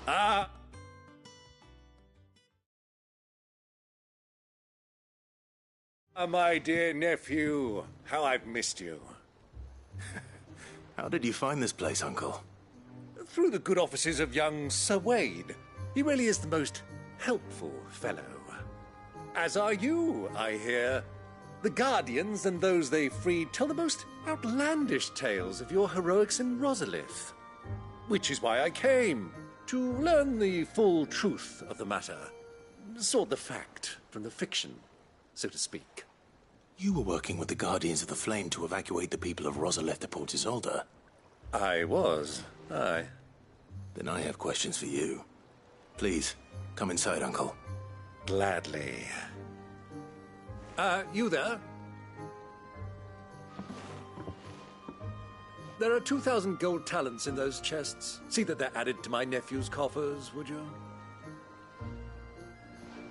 Ah! My dear nephew, how I've missed you. How did you find this place, Uncle? Through the good offices of young Sir Wade. He really is the most helpful fellow. As are you, I hear. The Guardians and those they freed tell the most outlandish tales of your heroics in Rosalith. Which is why I came, to learn the full truth of the matter. Sort the fact from the fiction, so to speak. You were working with the Guardians of the Flame to evacuate the people of Rosalith to Port Isolde. I was, aye. Then I have questions for you. Please, come inside, Uncle. Gladly. You there? There are 2,000 gold talents in those chests. See that they're added to my nephew's coffers, would you?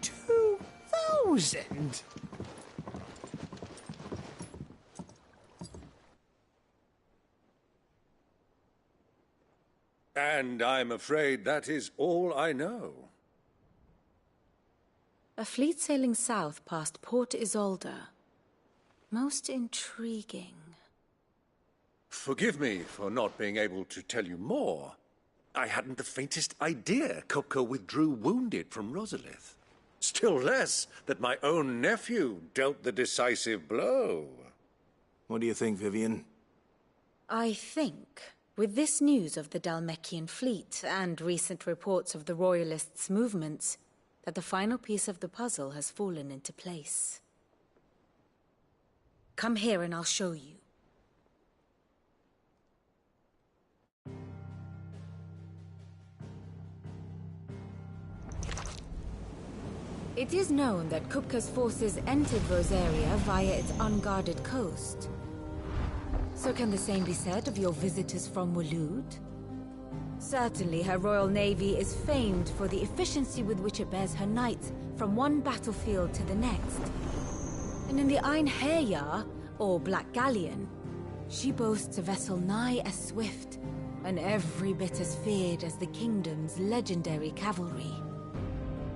2,000? And I'm afraid that is all I know. A fleet sailing south past Port Isolde. Most intriguing. Forgive me for not being able to tell you more. I hadn't the faintest idea Kupka withdrew wounded from Rosalith. Still less that my own nephew dealt the decisive blow. What do you think, Vivian? I think, with this news of the Dhalmekian fleet and recent reports of the Royalists' movements, that the final piece of the puzzle has fallen into place. Come here and I'll show you. It is known that Kupka's forces entered Rosaria via its unguarded coast. So can the same be said of your visitors from Waloed? Certainly her Royal Navy is famed for the efficiency with which it bears her knights from one battlefield to the next. And in the Einherjar, or Black Galleon, she boasts a vessel nigh as swift and every bit as feared as the kingdom's legendary cavalry.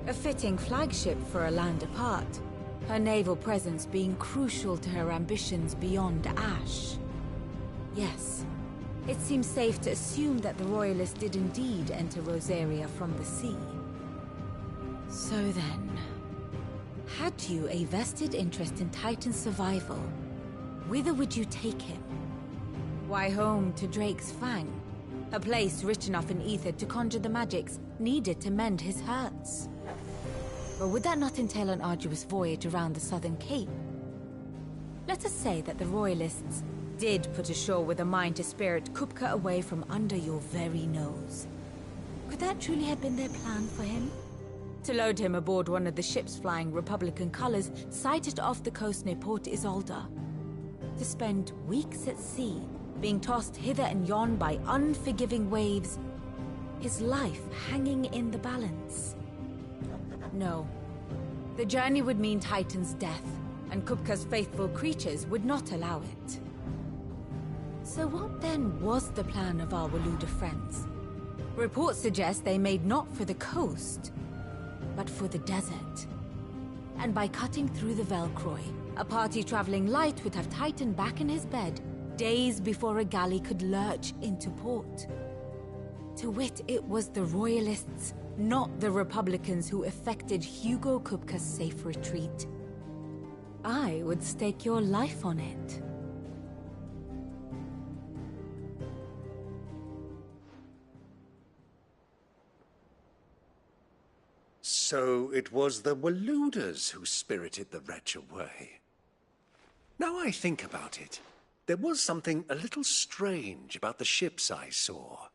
A fitting flagship for a land apart, her naval presence being crucial to her ambitions beyond Ash. Yes, it seems safe to assume that the Royalists did indeed enter Rosaria from the sea. So then, had you a vested interest in Titan's survival, whither would you take him? Why, home to Drake's Fang, a place rich enough in ether to conjure the magics needed to mend his hurts. Or would that not entail an arduous voyage around the southern cape? Let us say that the Royalists did put ashore with a mind to spirit Kupka away from under your very nose. Could that truly have been their plan for him? To load him aboard one of the ships flying Republican colors sighted off the coast near Port Isolde. To spend weeks at sea, being tossed hither and yon by unforgiving waves, his life hanging in the balance. No. The journey would mean Titan's death, and Kupka's faithful creatures would not allow it. So what then was the plan of our Waloed friends? Reports suggest they made not for the coast, but for the desert. And by cutting through the Velcroy, a party traveling light would have Titan back in his bed days before a galley could lurch into port. To wit, it was the Royalists, not the Republicans, who effected Hugo Kupka's safe retreat. I would stake your life on it. So it was the Waloeders who spirited the wretch away. Now I think about it, there was something a little strange about the ships I saw.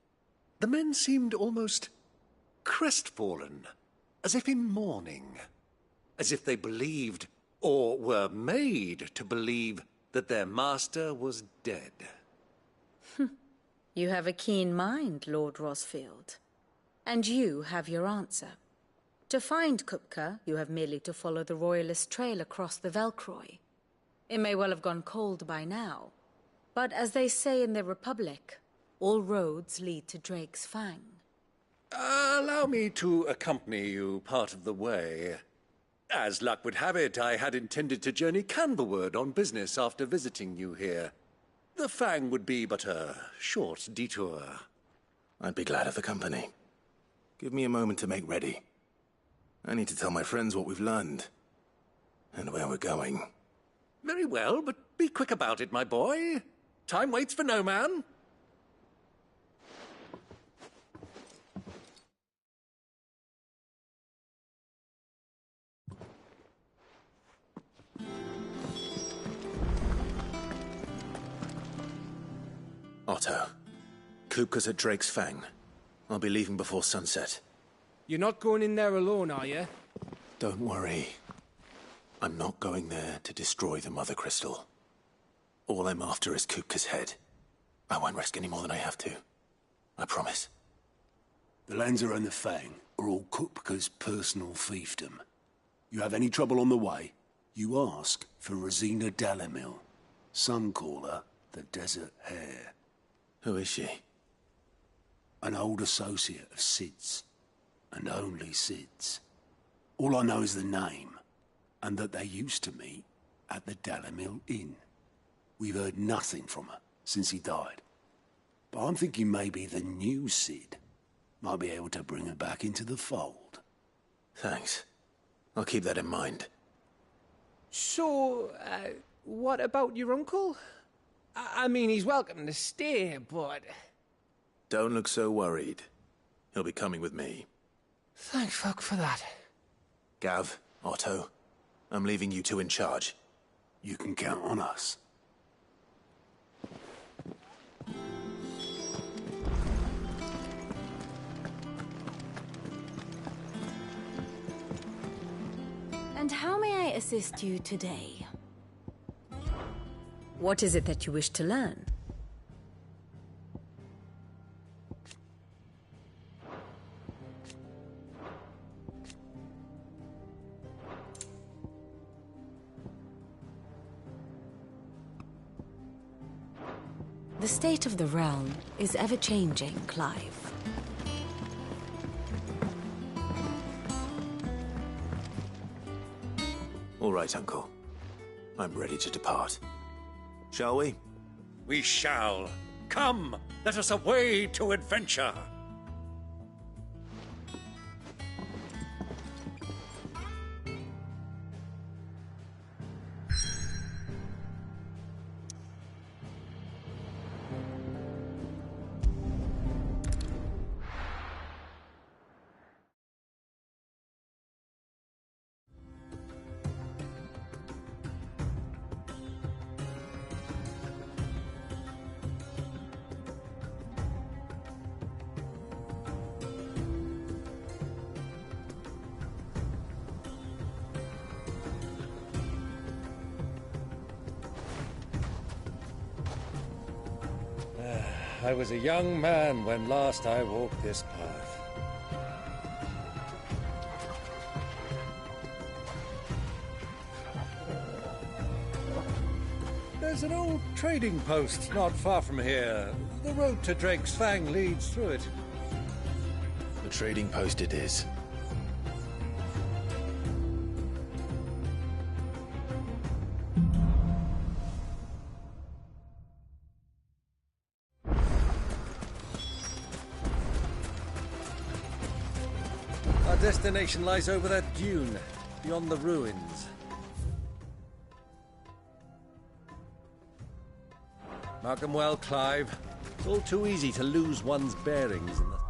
The men seemed almost crestfallen, as if in mourning, as if they believed, or were made to believe, that their master was dead. You have a keen mind, Lord Rosfield. And you have your answer. To find Kupka, you have merely to follow the Royalist trail across the Velcroy. It may well have gone cold by now, but as they say in the Republic, all roads lead to Drake's Fang. Allow me to accompany you part of the way. As luck would have it, I had intended to journey Candlewood on business after visiting you here. The Fang would be but a short detour. I'd be glad of the company. Give me a moment to make ready. I need to tell my friends what we've learned. And where we're going. Very well, but be quick about it, my boy. Time waits for no man. Otto. Kupka's at Drake's Fang. I'll be leaving before sunset. You're not going in there alone, are you? Don't worry. I'm not going there to destroy the Mother Crystal. All I'm after is Kupka's head. I won't risk any more than I have to. I promise. The Lancer and the Fang are all Kupka's personal fiefdom. You have any trouble on the way, you ask for Rosina Dalimil. Some call her the Desert Hare. Who is she? An old associate of Sid's. And only Sid's. All I know is the name, and that they used to meet at the Dalimil Inn. We've heard nothing from her since he died. But I'm thinking maybe the new Sid might be able to bring her back into the fold. Thanks. I'll keep that in mind. So, what about your uncle? I mean, he's welcome to stay, but... Don't look so worried. He'll be coming with me. Thank fuck for that. Gav, Otto, I'm leaving you two in charge. You can count on us. And how may I assist you today? What is it that you wish to learn? The state of the realm is ever-changing, Clive. All right, Uncle. I'm ready to depart. Shall we? We shall. Come, let us away to adventure. I was a young man when last I walked this path. There's an old trading post not far from here. The road to Drake's Fang leads through it. The trading post it is. Our destination lies over that dune, beyond the ruins. Mark 'em well, Clive. It's all too easy to lose one's bearings in the...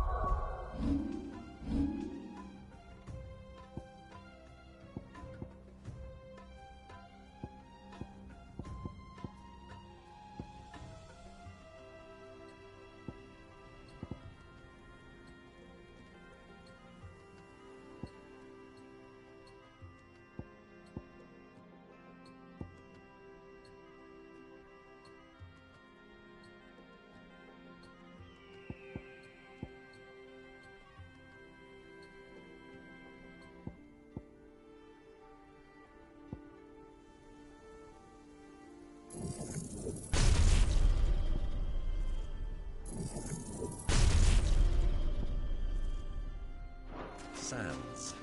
sands.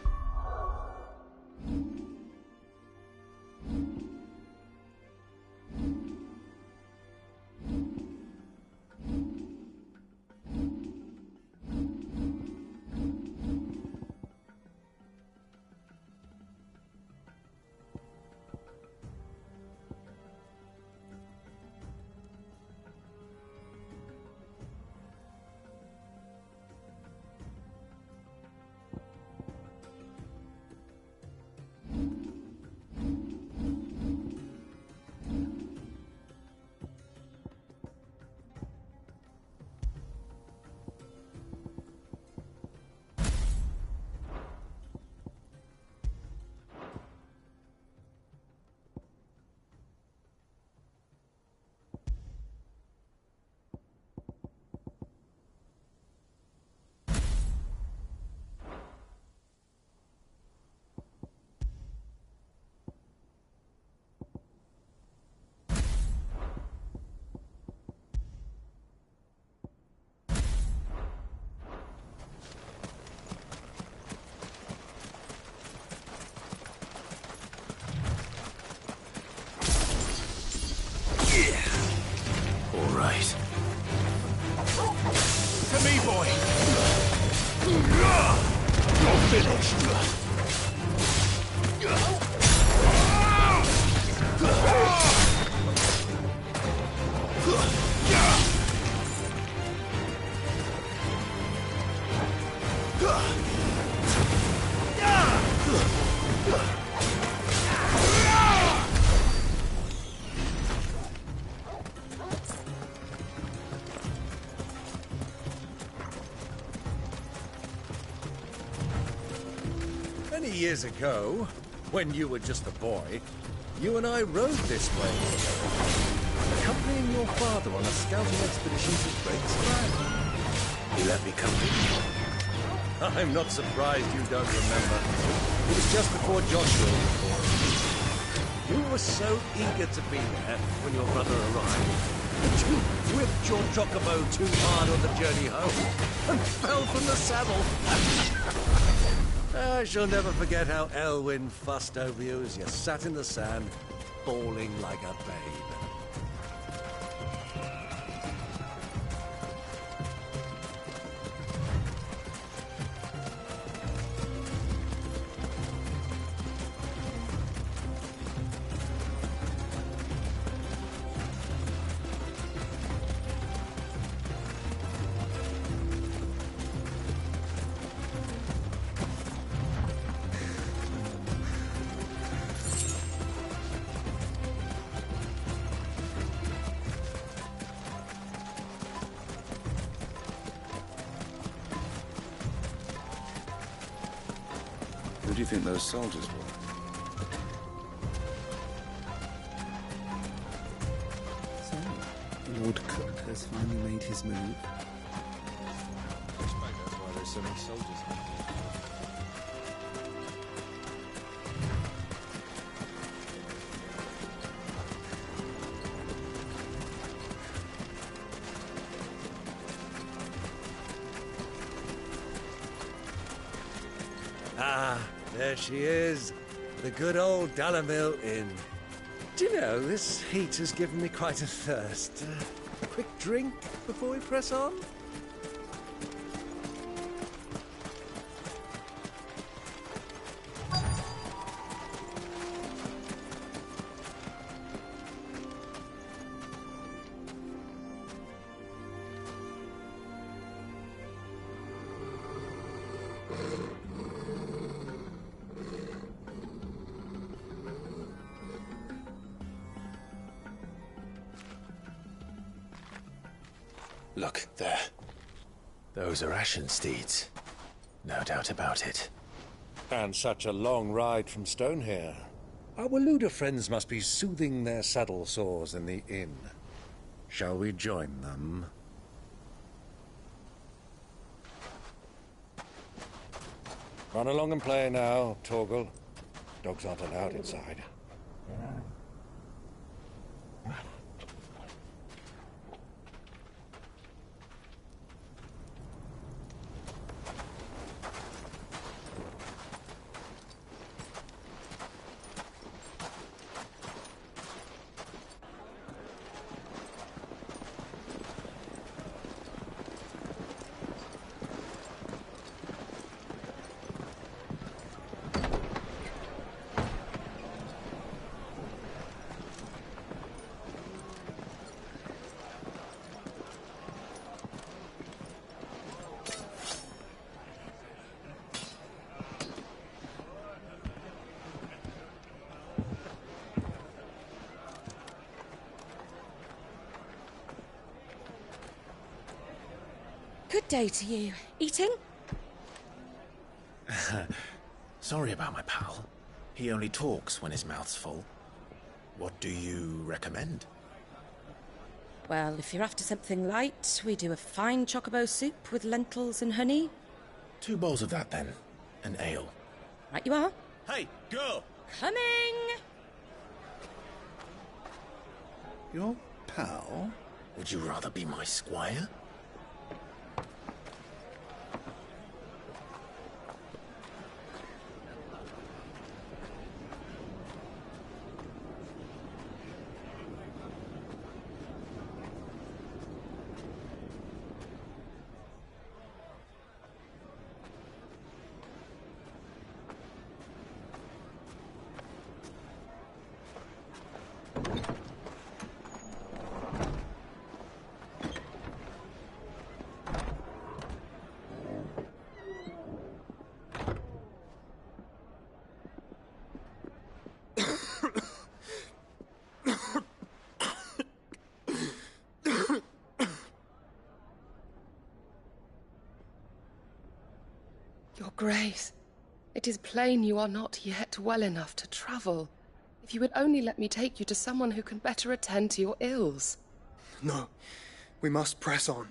All right. To me, boy! You're finished! Many years ago, when you were just a boy, you and I rode this way, accompanying your father on a scouting expedition to Drake's Land. You let me come with you. I'm not surprised you don't remember. It was just before Joshua was born. You were so eager to be there when your brother arrived that you whipped your chocobo too hard on the journey home and fell from the saddle. I shall never forget how Elwyn fussed over you as you sat in the sand, bawling like a babe. Who do you think those soldiers were? So, Lord Cook has finally made his move. I suspect that's why there's so many soldiers here. Ah, there she is. The good old Dalamil Inn. Do you know, this heat has given me quite a thirst. A quick drink before we press on? Look, there. Those are Ashen steeds. No doubt about it. And such a long ride from Stonehere. Our Waluda friends must be soothing their saddle sores in the inn. Shall we join them? Run along and play now, Torgal. Dogs aren't allowed inside. Good day to you. Eating? Sorry about my pal. He only talks when his mouth's full. What do you recommend? Well, if you're after something light, we do a fine chocobo soup with lentils and honey. 2 bowls of that, then. An ale. Right you are. Hey, girl! Coming! Your pal? Would you rather be my squire? Your Grace, it is plain you are not yet well enough to travel. If you would only let me take you to someone who can better attend to your ills. No, we must press on.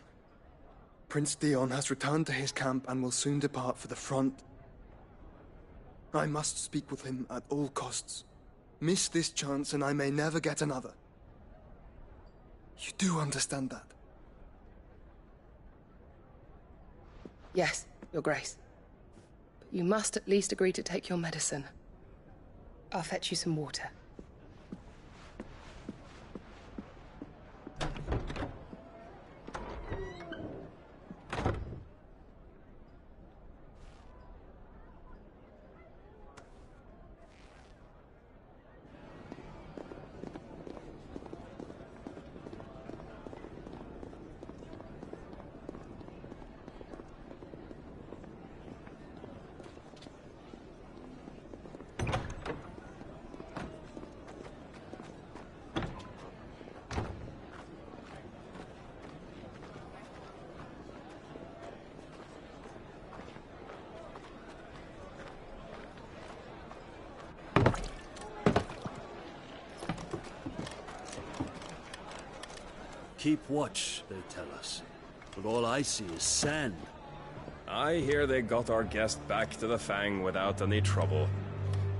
Prince Dion has returned to his camp and will soon depart for the front. I must speak with him at all costs. Miss this chance and I may never get another. You do understand that? Yes, Your Grace. But you must at least agree to take your medicine. I'll fetch you some water. Keep watch, they tell us. But all I see is sand. I hear they got our guest back to the Fang without any trouble.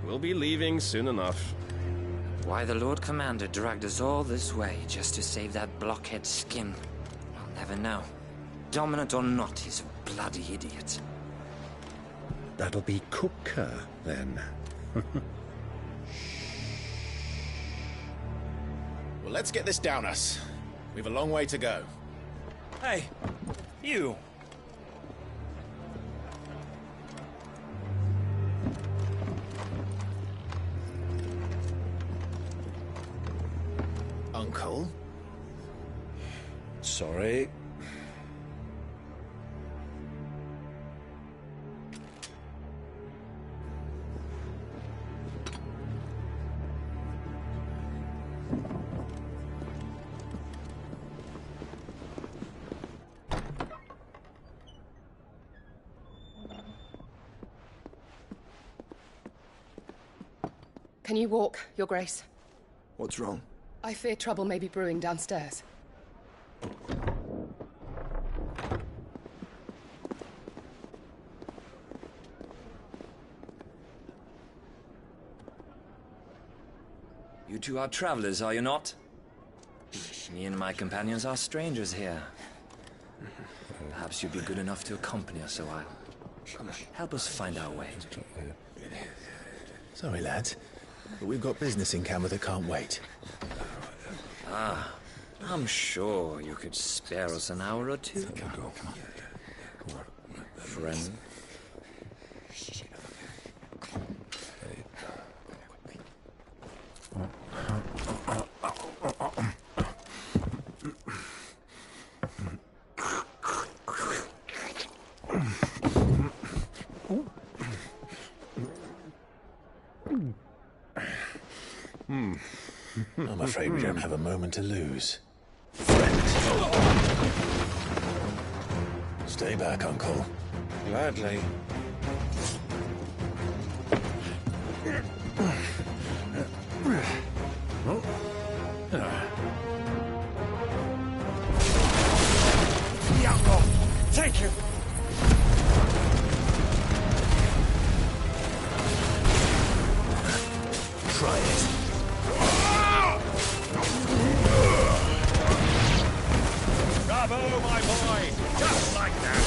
We'll be leaving soon enough. Why the Lord Commander dragged us all this way just to save that blockhead skin, I'll never know. Dominant or not, he's a bloody idiot. That'll be Kupka, then. Well, let's get this down us. We've a long way to go. Hey, you. Uncle? Sorry. Can you walk, Your Grace? What's wrong? I fear trouble may be brewing downstairs. You two are travelers, are you not? Me and my companions are strangers here. Perhaps you'd be good enough to accompany us a while. Help us find our way. Sorry, lads, but we've got business in Camber that can't wait. Ah, I'm sure you could spare us an hour or two. Friend. I'm afraid we don't have a moment to lose. Stay back, Uncle. Gladly. Iago, take him! Try it. Bravo, my boy! Just like that!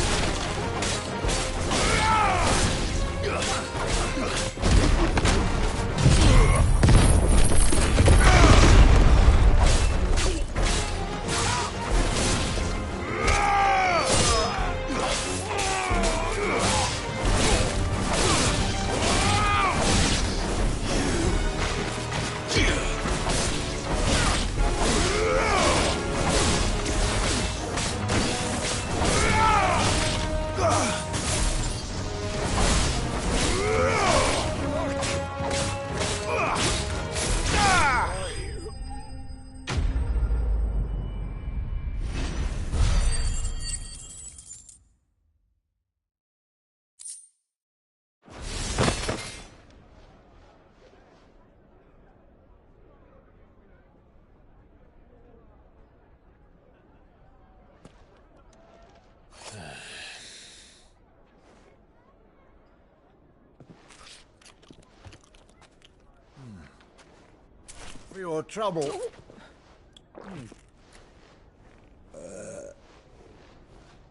For your trouble.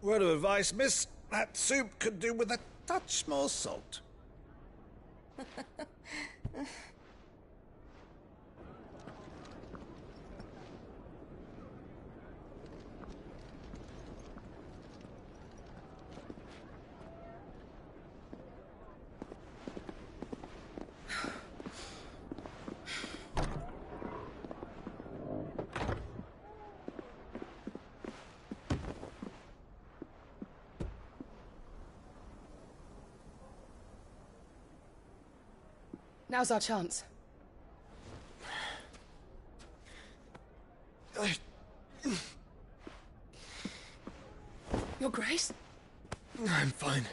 Word of advice, miss. That soup could do with a touch more salt. Now's our chance. Your Grace? I'm fine.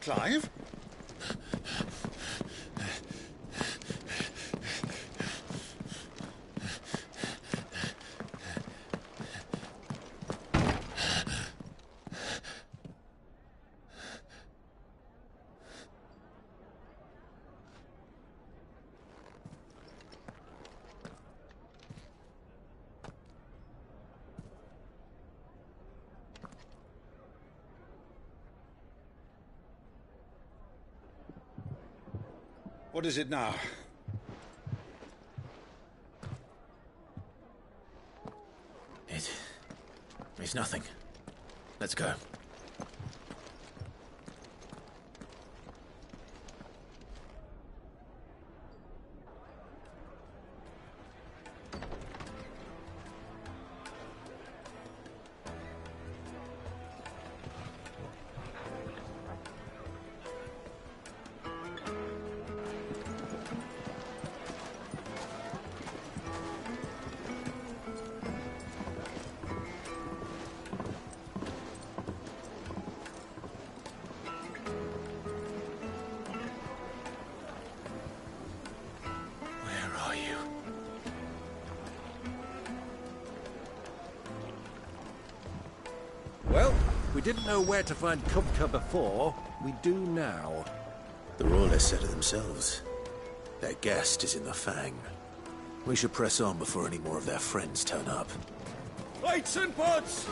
Clive? What is it now? It's nothing. Let's go. Well, we didn't know where to find Kupka before. We do now. The Royalists said it themselves. Their guest is in the Fang. We should press on before any more of their friends turn up. Lights and pods!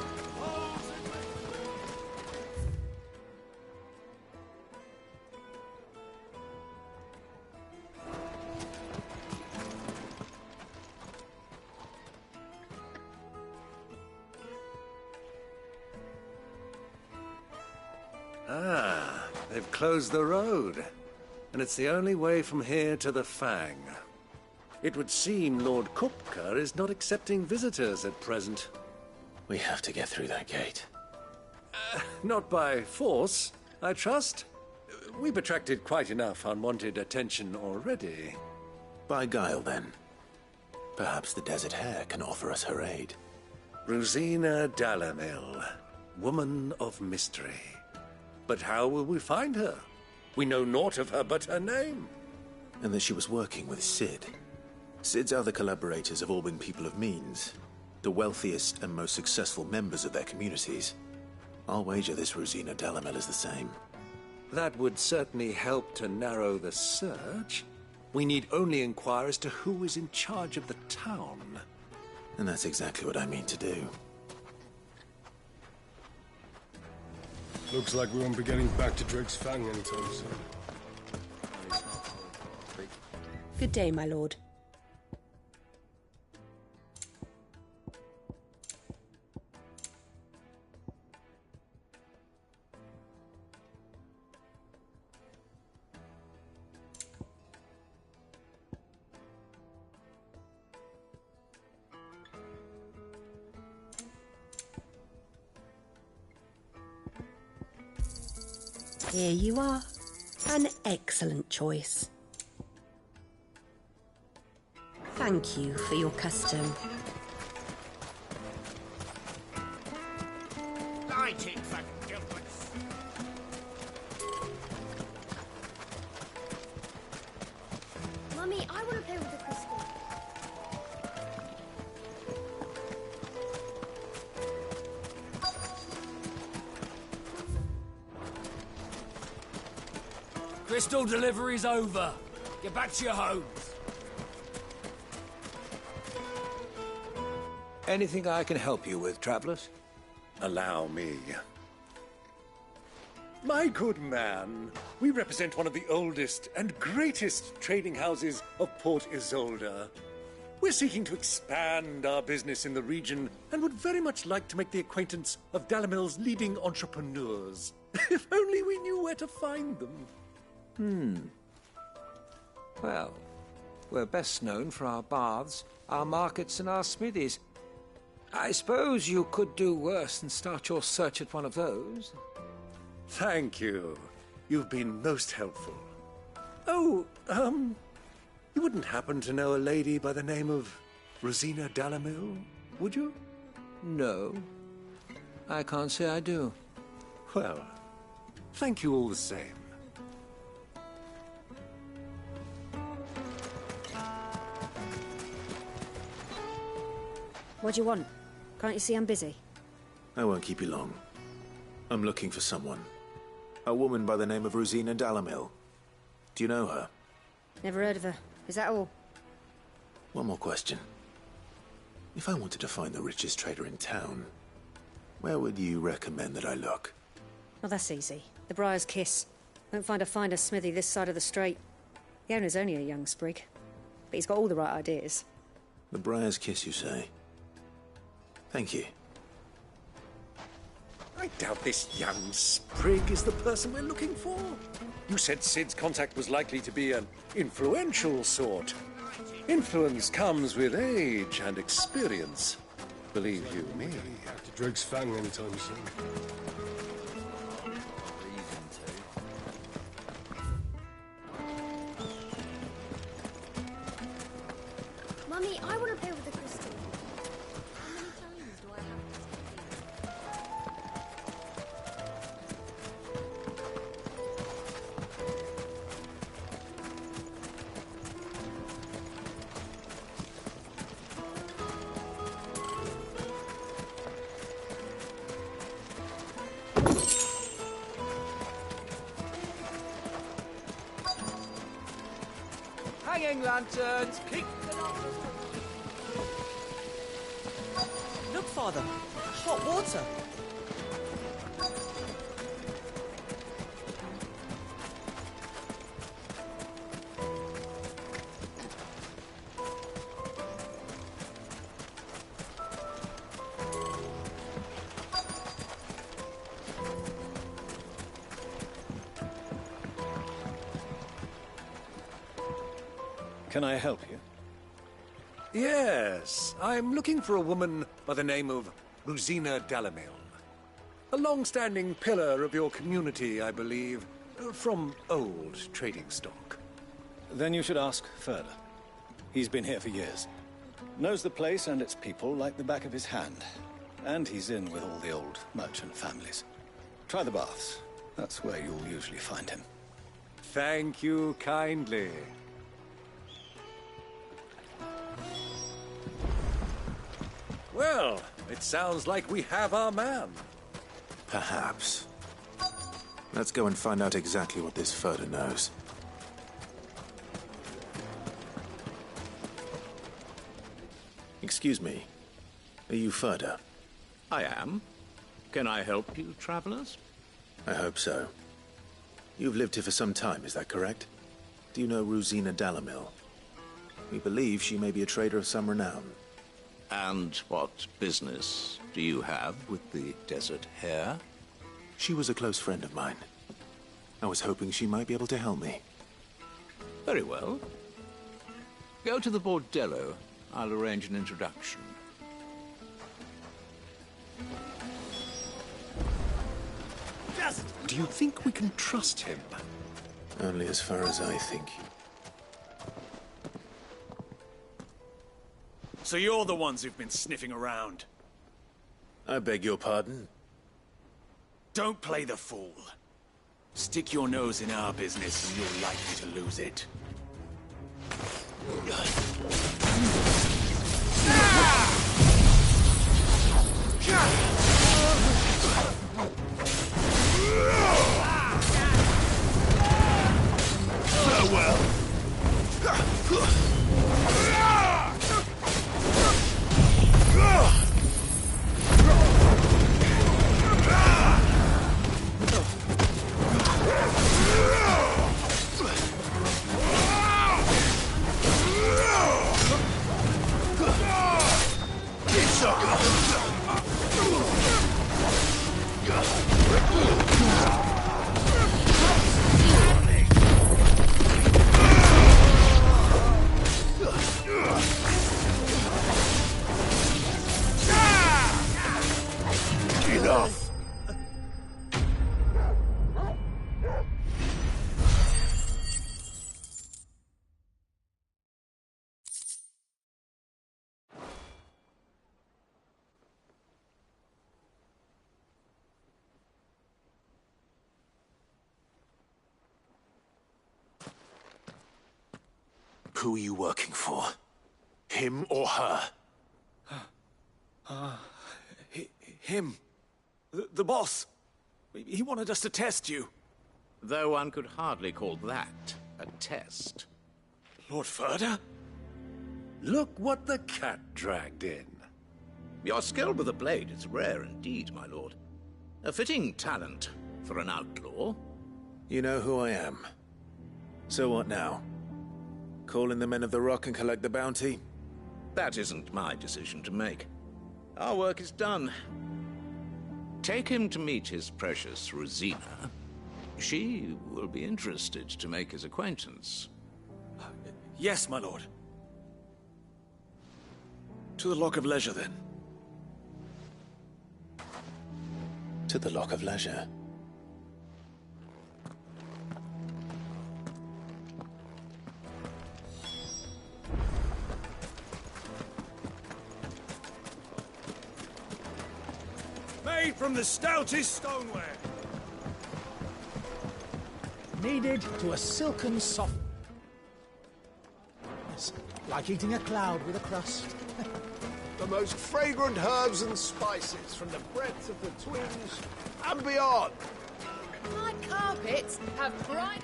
closed the road, and it's the only way from here to the Fang. It would seem Lord Kupka is not accepting visitors at present. We have to get through that gate. Not by force, I trust. We've attracted quite enough unwanted attention already. By guile, then. Perhaps the Desert Hare can offer us her aid. Rosina Dalamil, woman of mystery. But how will we find her? We know naught of her but her name. And that she was working with Cid. Cid's other collaborators have all been people of means, the wealthiest and most successful members of their communities. I'll wager this Rosina Dalamil is the same. That would certainly help to narrow the search. We need only inquire as to who is in charge of the town. And that's exactly what I mean to do. Looks like we won't be getting back to Drake's Fang anytime soon. Good day, my lord. Here you are. An excellent choice. Thank you for your custom. Light it for Gilbert. Mummy, I want to play with the crystal. Crystal delivery's over. Get back to your homes. Anything I can help you with, travelers? Allow me. My good man, we represent one of the oldest and greatest trading houses of Port Isolde. We're seeking to expand our business in the region and would very much like to make the acquaintance of Dalamil's leading entrepreneurs. If only we knew where to find them. Well, we're best known for our baths, our markets, and our smithies. I suppose you could do worse than start your search at one of those. Thank you. You've been most helpful. Oh, you wouldn't happen to know a lady by the name of Rosina Dalamil, would you? No, I can't say I do. Well, thank you all the same. What do you want? Can't you see I'm busy? I won't keep you long. I'm looking for someone. A woman by the name of Rosina Dalamil. Do you know her? Never heard of her. Is that all? One more question. If I wanted to find the richest trader in town, where would you recommend that I look? Oh, that's easy. The Briar's Kiss. Won't find a finer smithy this side of the strait. The owner's only a young sprig, but he's got all the right ideas. The Briar's Kiss, you say? Thank you. I doubt this young sprig is the person we're looking for. You said Cid's contact was likely to be an influential sort. Influence comes with age and experience. Believe you me. Back to Drake's Fang anytime soon. Mummy, I want to play with the crystal. How many times do I have to tell you? Hanging lanterns, keep Look, Father. Hot water. Can I help you? Yes, I'm looking for a woman by the name of Rosina Dalamil. A long-standing pillar of your community, I believe, from old trading stock. Then you should ask Ferda. He's been here for years. Knows the place and its people like the back of his hand. And he's in with all the old merchant families. Try the baths. That's where you'll usually find him. Thank you kindly. Well, it sounds like we have our man. Perhaps. Let's go and find out exactly what this Ferda knows. Excuse me. Are you Ferda? I am. Can I help you, travelers? I hope so. You've lived here for some time, is that correct? Do you know Rosina Dalamil? We believe she may be a trader of some renown. And what business do you have with the Desert Hare? She was a close friend of mine. I was hoping she might be able to help me. Very well. Go to the Bordello. I'll arrange an introduction. Do you think we can trust him? Only as far as I think. So you're the ones who've been sniffing around? I beg your pardon? Don't play the fool. Stick your nose in our business and you're likely to lose it. Farewell. Enough. Who are you working for? Him or her? Him. The boss. He wanted us to test you. Though one could hardly call that a test. Lord Ferda? Look what the cat dragged in. Your skill with the blade is rare indeed, my lord. A fitting talent for an outlaw. You know who I am. So what now? Call in the Men of the Rock and collect the bounty? That isn't my decision to make. Our work is done. Take him to meet his precious Rosina. She will be interested to make his acquaintance. Yes, my lord. To the Lock of Leisure, then. To the Lock of Leisure. Made from the stoutest stoneware. Kneaded to a silken soft... Yes, like eating a cloud with a crust. The most fragrant herbs and spices from the breadth of the twins and beyond. My carpets have bright...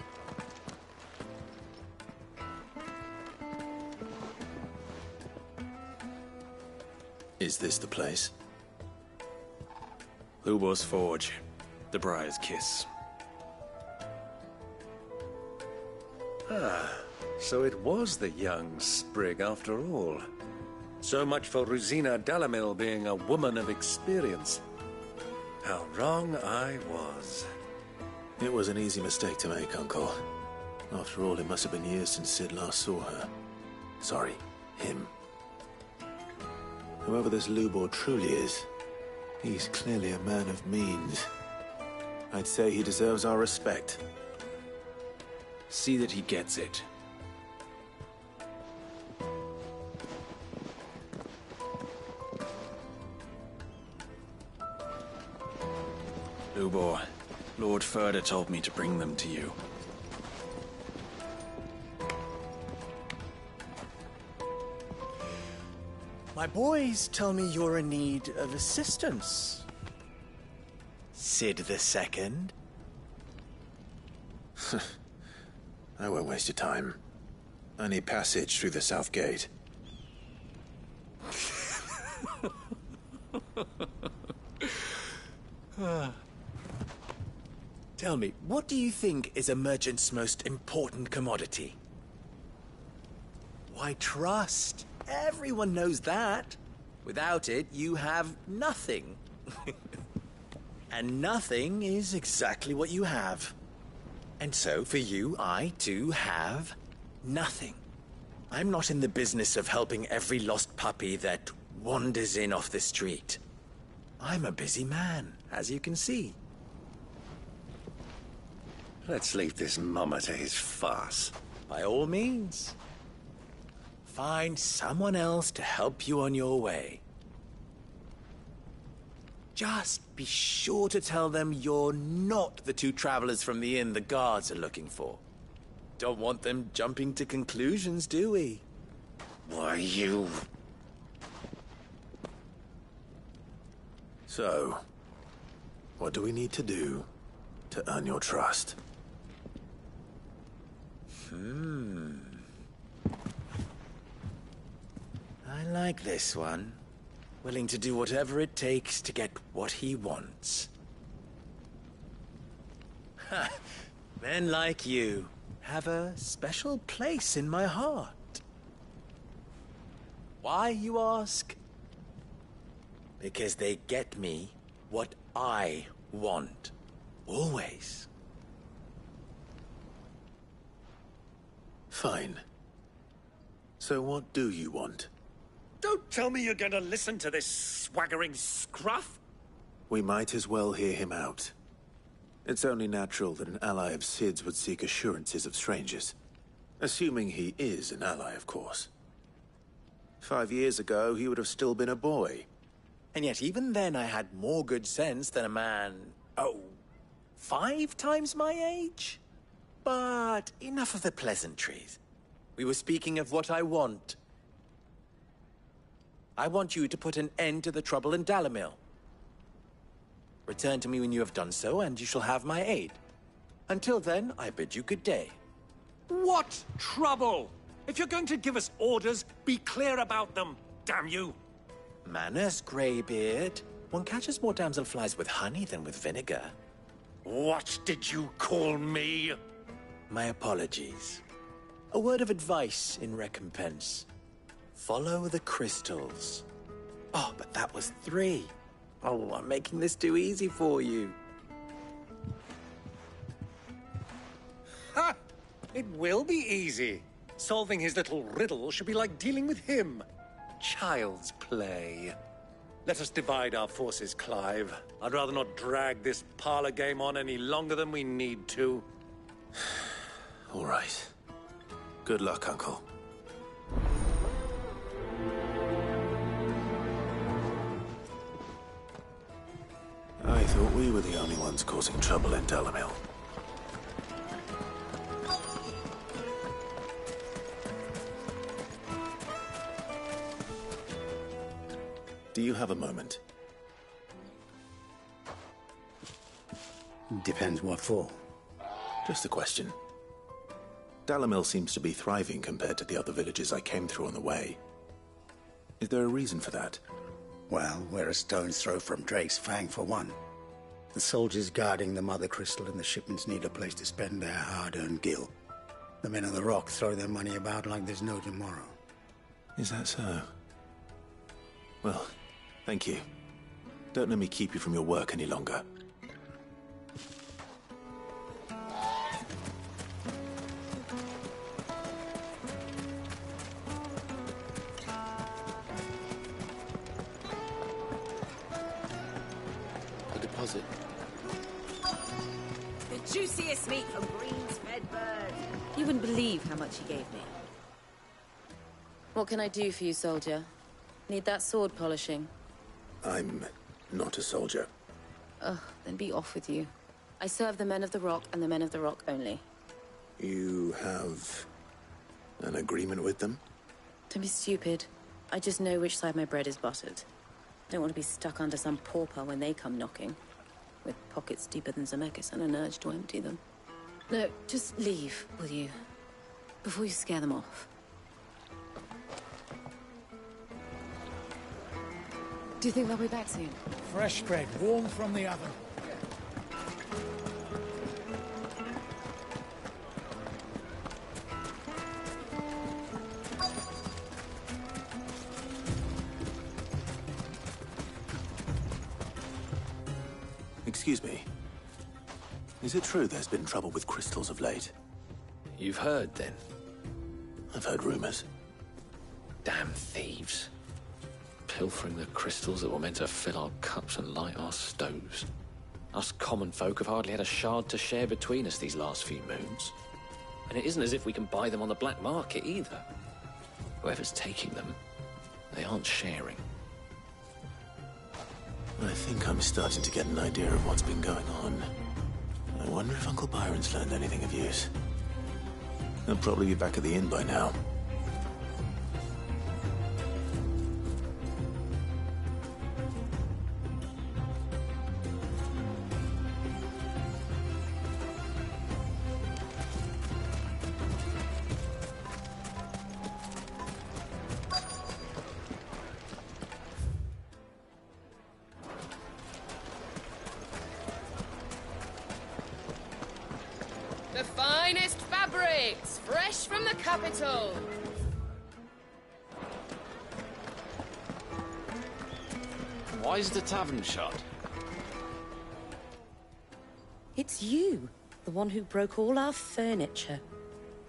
Is this the place? Lubo's Forge. The Briar's Kiss. Ah, so it was the young sprig after all. So much for Rosina Dalamil being a woman of experience. How wrong I was. It was an easy mistake to make, Uncle. After all, it must have been years since Sid last saw her. Sorry, him. Whoever this Lubor truly is, he's clearly a man of means. I'd say he deserves our respect. See that he gets it. Lubor, Lord Furder told me to bring them to you. My boys tell me you're in need of assistance. Sid the Second? I won't waste your time. I need passage through the south gate. Tell me, what do you think is a merchant's most important commodity? Why, trust. Everyone knows that. Without it, you have nothing. And nothing is exactly what you have. And so, for you, I, too, have nothing. I'm not in the business of helping every lost puppy that wanders in off the street. I'm a busy man, as you can see. Let's leave this mummer to his farce. By all means. Find someone else to help you on your way. Just be sure to tell them you're not the two travelers from the inn the guards are looking for. Don't want them jumping to conclusions, do we? Why, you... So, what do we need to do to earn your trust? I like this one. Willing to do whatever it takes to get what he wants. Ha! Men like you have a special place in my heart. Why, you ask? Because they get me what I want. Always. Fine. So what do you want? Don't tell me you're going to listen to this swaggering scruff! We might as well hear him out. It's only natural that an ally of Sid's would seek assurances of strangers. Assuming he is an ally, of course. 5 years ago, he would have still been a boy. And yet even then I had more good sense than a man, 5 times my age? But enough of the pleasantries. We were speaking of what I want. I want you to put an end to the trouble in Dalimil. Return to me when you have done so, and you shall have my aid. Until then, I bid you good day. What trouble? If you're going to give us orders, be clear about them, damn you! Manners, Greybeard. One catches more damselflies with honey than with vinegar. What did you call me? My apologies. A word of advice in recompense. Follow the crystals. Oh, but that was 3. Oh, I'm making this too easy for you. Ha! It will be easy. Solving his little riddle should be like dealing with him. Child's play. Let us divide our forces, Clive. I'd rather not drag this parlor game on any longer than we need to. All right. Good luck, Uncle. I thought we were the only ones causing trouble in Dalimil. Do you have a moment? Depends what for. Just a question. Dalimil seems to be thriving compared to the other villages I came through on the way. Is there a reason for that? Well, we're a stone's throw from Drake's Fang, for one. The soldiers guarding the Mother Crystal and the shipments need a place to spend their hard-earned gil. The men of the Rock throw their money about like there's no tomorrow. Is that so? Well, thank you. Don't let me keep you from your work any longer. it? The juiciest meat from Green's fed bird. You wouldn't believe how much he gave me. What can I do for you, soldier? Need that sword polishing? I'm not a soldier. Ugh, then be off with you. I serve the men of the Rock and the men of the Rock only. You have an agreement with them? Don't be stupid. I just know which side my bread is buttered. Don't want to be stuck under some pauper when they come knocking. With pockets deeper than Zemeckis and an urge to empty them. No, just leave, will you? Before you scare them off. Do you think they'll be back soon? Fresh bread, warm from the oven. Excuse me. Is it true there's been trouble with crystals of late? You've heard, then? I've heard rumors. Damn thieves. Pilfering the crystals that were meant to fill our cups and light our stoves. Us common folk have hardly had a shard to share between us these last few moons. And it isn't as if we can buy them on the black market either. Whoever's taking them, they aren't sharing. I think I'm starting to get an idea of what's been going on. I wonder if Uncle Byron's learned anything of use. He'll probably be back at the inn by now. The finest fabrics, fresh from the capital. Why is the tavern shut? It's you, the one who broke all our furniture.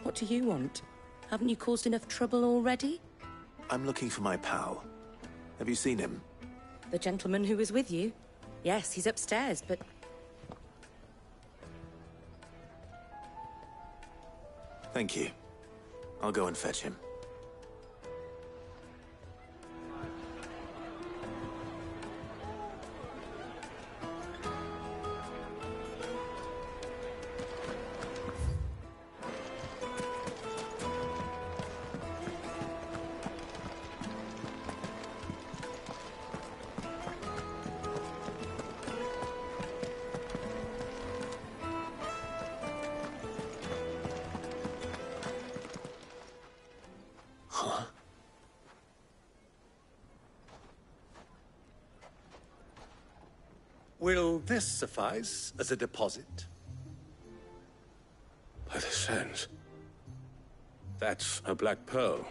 What do you want? Haven't you caused enough trouble already? I'm looking for my pal. Have you seen him? The gentleman who was with you? Yes, he's upstairs, but... Thank you. I'll go and fetch him. Will this suffice as a deposit? By the sands. That's a black pearl.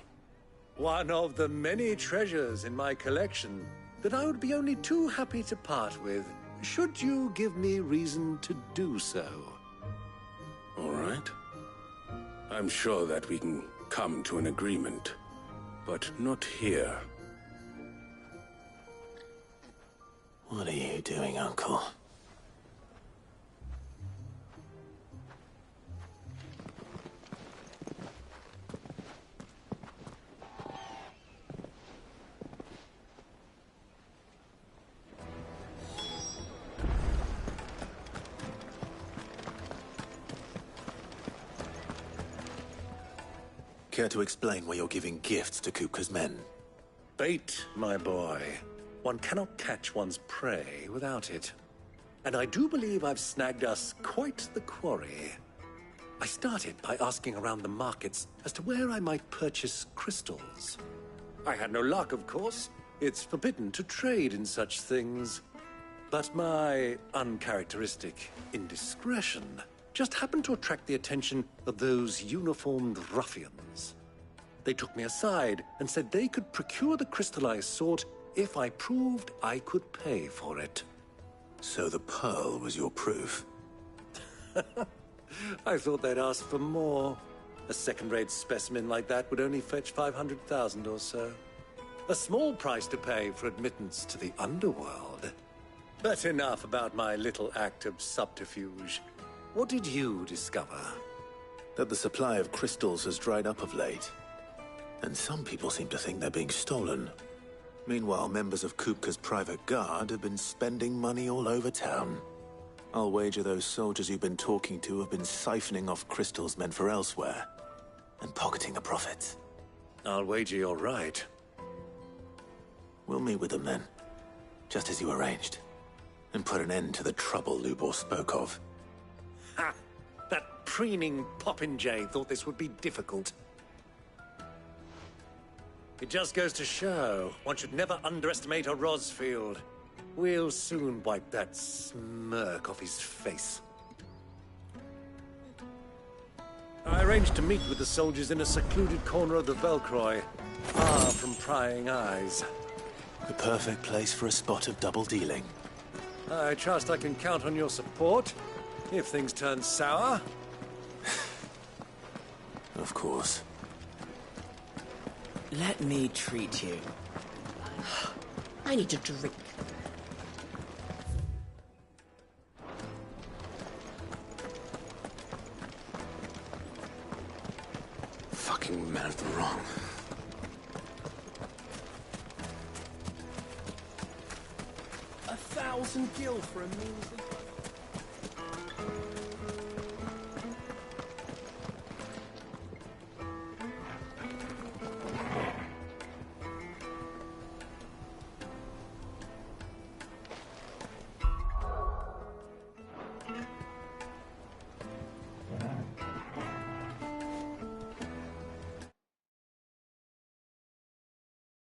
One of the many treasures in my collection that I would be only too happy to part with, should you give me reason to do so. All right. I'm sure that we can come to an agreement, but not here. What are you doing, Uncle? Care to explain why you're giving gifts to Kupka's men? Bait, my boy. One cannot catch one's prey without it. And I do believe I've snagged us quite the quarry. I started by asking around the markets as to where I might purchase crystals. I had no luck, of course. It's forbidden to trade in such things. But my uncharacteristic indiscretion just happened to attract the attention of those uniformed ruffians. They took me aside and said they could procure the crystal I sought if I proved I could pay for it. So the pearl was your proof? I thought they'd ask for more. A second-rate specimen like that would only fetch 500,000 or so. A small price to pay for admittance to the underworld. But enough about my little act of subterfuge. What did you discover? That the supply of crystals has dried up of late. And some people seem to think they're being stolen. Meanwhile, members of Kupka's private guard have been spending money all over town. I'll wager those soldiers you've been talking to have been siphoning off crystals meant for elsewhere, and pocketing the profits. I'll wager you're right. We'll meet with them then, just as you arranged, and put an end to the trouble Lubor spoke of. Ha! That preening popinjay thought this would be difficult. It just goes to show, one should never underestimate a Rosfield. We'll soon wipe that smirk off his face. I arranged to meet with the soldiers in a secluded corner of the Velcroy, far from prying eyes. The perfect place for a spot of double dealing. I trust I can count on your support, if things turn sour. Of course. Let me treat you. I need a drink. Fucking men of the wrong. $1,000 gil for a measly